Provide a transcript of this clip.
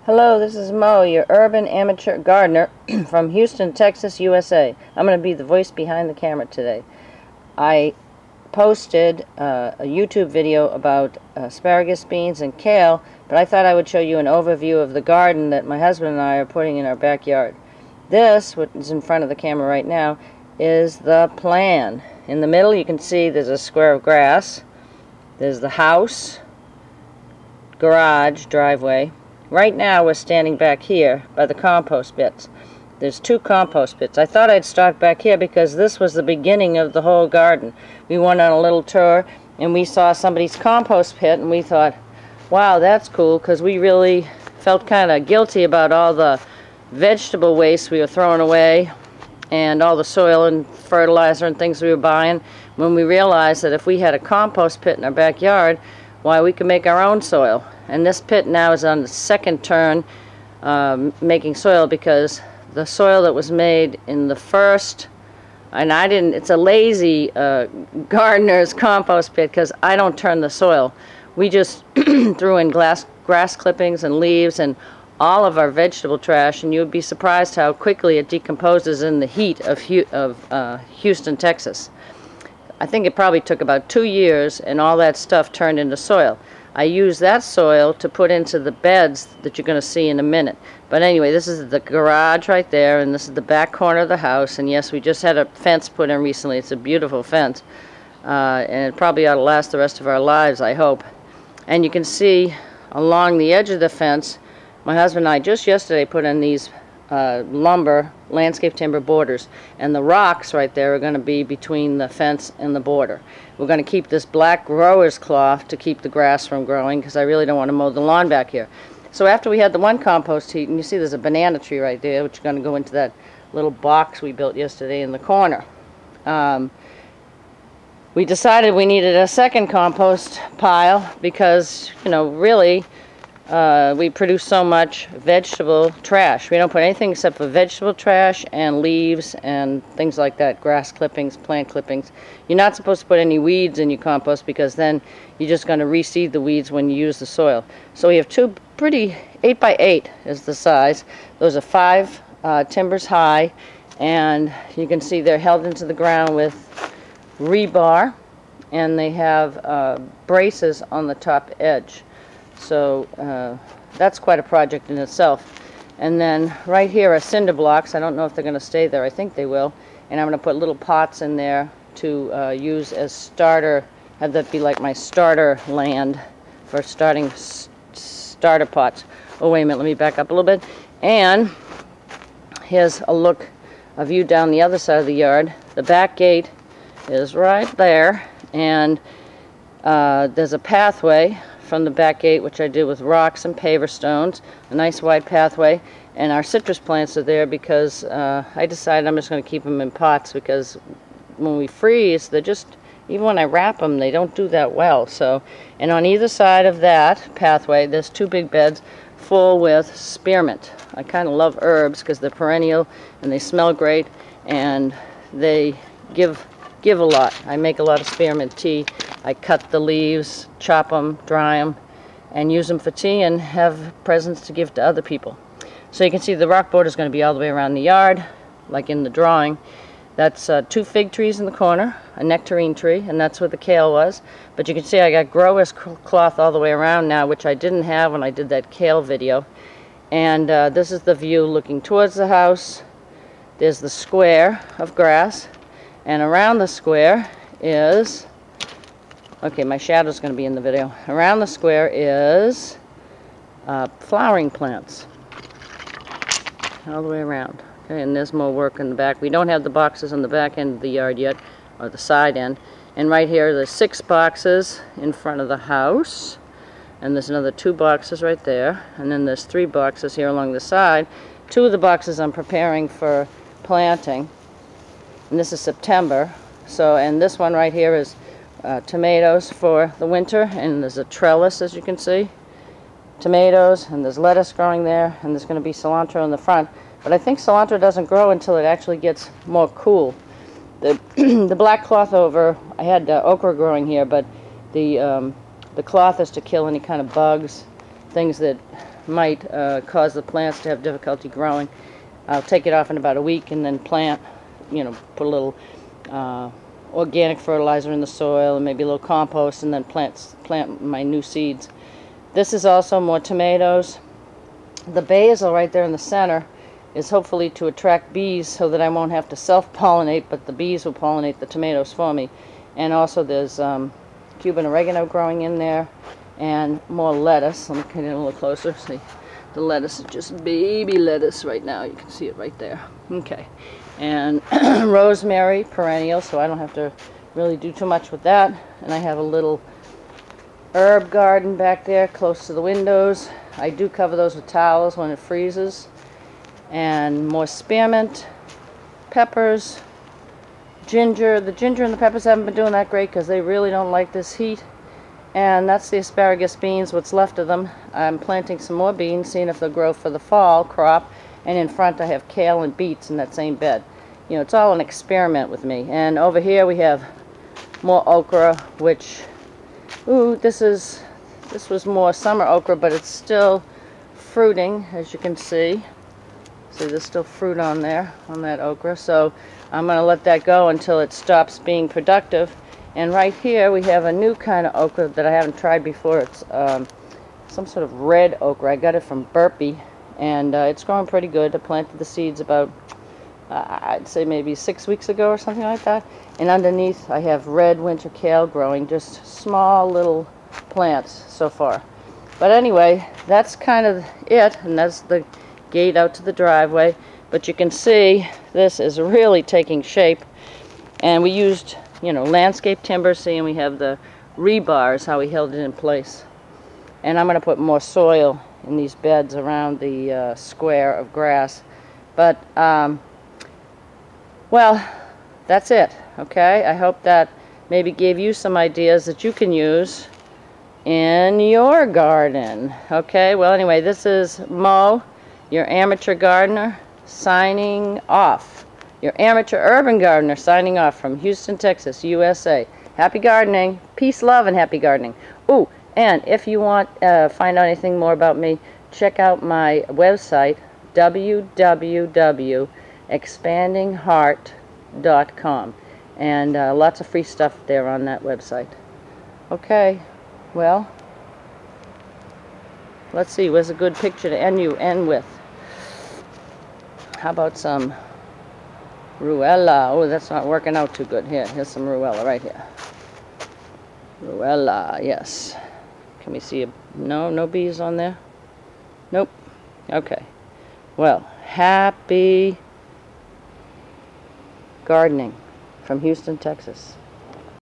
Hello, this is Mo, your urban amateur gardener from Houston, Texas, USA. I'm going to be the voice behind the camera today. I posted a YouTube video about asparagus, beans, and kale, but I thought I would show you an overview of the garden that my husband and I are putting in our backyard. This, what is in front of the camera right now, is the plan. In the middle you can see there's a square of grass. There's the house, garage, driveway. Right now we're standing back here by the compost bits. There's 2 compost bits. I thought I'd start back here because this was the beginning of the whole garden. We went on a little tour and we saw somebody's compost pit and we thought, wow, that's cool, because we really felt kind of guilty about all the vegetable waste we were throwing away and all the soil and fertilizer and things we were buying, when we realized that if we had a compost pit in our backyard, why, we could make our own soil. And this pit now is on the second turn making soil, because the soil that was made in the first, and it's a lazy gardener's compost pit because I don't turn the soil. We just threw in grass clippings and leaves and all of our vegetable trash, and you would be surprised how quickly it decomposes in the heat of Houston, Texas. I think it probably took about 2 years and all that stuff turned into soil. I use that soil to put into the beds that you're going to see in a minute. But anyway, this is the garage right there, and this is the back corner of the house. And yes, we just had a fence put in recently. It's a beautiful fence. And it probably ought to last the rest of our lives, I hope. And you can see along the edge of the fence, my husband and I just yesterday put in these lumber, landscape timber borders, and the rocks right there are going to be between the fence and the border. We're going to keep this black grower's cloth to keep the grass from growing, because I really don't want to mow the lawn back here. So after we had the one compost heap, and you see there's a banana tree right there, which is going to go into that little box we built yesterday in the corner. We decided we needed a second compost pile because, you know, really we produce so much vegetable trash. We don't put anything except for vegetable trash and leaves and things like that, grass clippings, plant clippings. You're not supposed to put any weeds in your compost, because then you're just going to reseed the weeds when you use the soil. So we have 2 pretty, 8 by 8 is the size. Those are 5 timbers high, and you can see they're held into the ground with rebar, and they have braces on the top edge. So that's quite a project in itself. And then right here are cinder blocks. I don't know if they're going to stay there. I think they will. And I'm going to put little pots in there to use as starter, have that be like my starter land for starting starter pots. Oh, wait a minute, let me back up a little bit. And here's a view down the other side of the yard. The back gate is right there, and there's a pathway from the back gate, which I did with rocks and paver stones, a nice wide pathway, and our citrus plants are there because I decided I'm just going to keep them in pots, because when we freeze, they're just, even when I wrap them, they don't do that well. So, and on either side of that pathway, there's 2 big beds full with spearmint. I kind of love herbs because they're perennial and they smell great, and they give a lot. I make a lot of spearmint tea. I cut the leaves, chop them, dry them, and use them for tea and have presents to give to other people. So you can see the rock border is going to be all the way around the yard, like in the drawing. That's 2 fig trees in the corner, a nectarine tree, and that's where the kale was. But you can see I got grower's cloth all the way around now, which I didn't have when I did that kale video. And this is the view looking towards the house. There's the square of grass, and around the square is, okay, my shadow's going to be in the video. Around the square is flowering plants all the way around. Okay, and there's more work in the back. We don't have the boxes on the back end of the yard yet, or the side end. And right here, there's 6 boxes in front of the house. And there's another 2 boxes right there. And then there's 3 boxes here along the side. 2 of the boxes I'm preparing for planting. And this is September. So, and this one right here is tomatoes for the winter, and there's a trellis, as you can see, tomatoes, and there's lettuce growing there, and there's going to be cilantro in the front. But I think cilantro doesn't grow until it actually gets more cool. The black cloth over, I had okra growing here, but the cloth is to kill any kind of bugs, things that might cause the plants to have difficulty growing. I'll take it off in about a week and then plant, put a little organic fertilizer in the soil and maybe a little compost, and then plant my new seeds. This is also more tomatoes. The basil right there in the center is hopefully to attract bees so that I won't have to self-pollinate, but the bees will pollinate the tomatoes for me. And also there's Cuban oregano growing in there, and more lettuce. Let me get in a little closer. See, the lettuce is just baby lettuce right now. You can see it right there. Okay. And rosemary, perennial, so I don't have to really do too much with that. And I have a little herb garden back there close to the windows. I do cover those with towels when it freezes. And more spearmint, peppers, ginger. The ginger and the peppers haven't been doing that great because they really don't like this heat. And that's the asparagus beans, what's left of them. I'm planting some more beans, seeing if they'll grow for the fall crop. And in front I have kale and beets in that same bed. It's all an experiment with me. And over here we have more okra, which, this was more summer okra, but it's still fruiting, as you can see. See, there's still fruit on there, on that okra. So I'm going to let that go until it stops being productive. And right here we have a new kind of okra that I haven't tried before. It's some sort of red okra. I got it from Burpee, and it's growing pretty good. I planted the seeds about, I'd say maybe 6 weeks ago or something like that. And underneath I have red winter kale growing, just small little plants so far. But anyway, that's kind of it, and that's the gate out to the driveway. But you can see this is really taking shape, and we used landscape timber. See, and we have the rebars, how we held it in place. And I'm going to put more soil in these beds around the square of grass. But well, that's it. Okay, I hope that maybe gave you some ideas that you can use in your garden. Okay, well anyway, this is Mo, your amateur gardener, signing off. Your amateur urban gardener signing off from Houston, Texas, USA. Happy gardening. Peace, love, and happy gardening. Ooh, and if you want find out anything more about me, check out my website, www.expandingheart.com. And lots of free stuff there on that website. Okay, well, let's see, where's a good picture to end with? How about some Ruella? Oh, that's not working out too good. Here's some Ruella right here. Ruella, yes. Can we see no bees on there? Nope. Okay. Well, happy gardening from Houston, Texas.